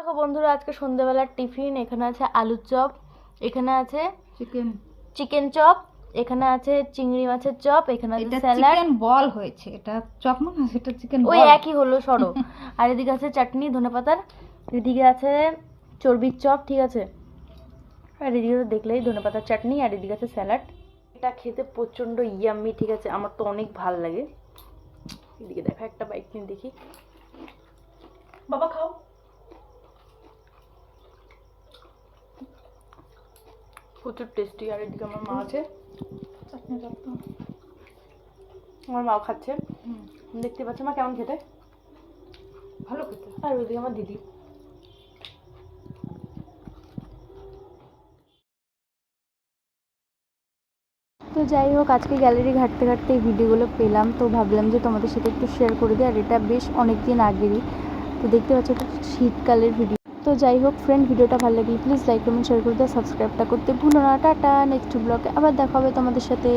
দেখো বন্ধুরা, আজকে সন্ধ্যাবেলার টিফিন। এখানে আছে আলুর চপ, এখানে আছে চিকেন চপ, এখানে আছে চিংড়ি মাছের চপ, এখানে আছে স্যালাড। চিকেন বল হয়েছে, এটা চপ না, এটা চিকেন বল। ওই একই হলো, সরো। আর এদিকে আছে চাটনি ধনেপাতার, এদিকে আছে চর্বির চপ, ঠিক আছে। আর এদিকে তো দেখলেই ধনেপাতার চাটনি, আর এদিকে আছে স্যালাড। এটা খেতে প্রচণ্ড ইয়াম্মি, ঠিক আছে, আমার তো অনেক ভাল লাগে। এদিকে দেখো, একটা বাইট নিয়ে দেখি। বাবা খাও। প্রচুর টেস্টি। আর এদিকে আমার মা আছে, আমার মাও খাচ্ছে, দেখতে পাচ্ছ মা কেমন খেতে, ভালো খেতে। আর ওইদিকে আমার দিদি। তো যাই হোক, আজকে গ্যালারি ঘাঁটতে ঘাঁটতে এই ভিডিওগুলো পেলাম, তো ভাবলাম যে তোমাদের সাথে একটু শেয়ার করে দিই। আর এটা বেশ অনেক দিন আগেরই, তো দেখতে পাচ্ছ এটা শীতকালের ভিডিও। তো যাই হোক ফ্রেন্ড, ভিডিওটা ভালো লাগলে প্লিজ লাইক কমেন্ট শেয়ার করে দাও, সাবস্ক্রাইবটা করতে ভুলো না। টাটা, নেক্সট ব্লগে আবার দেখা হবে তোমাদের সাথে।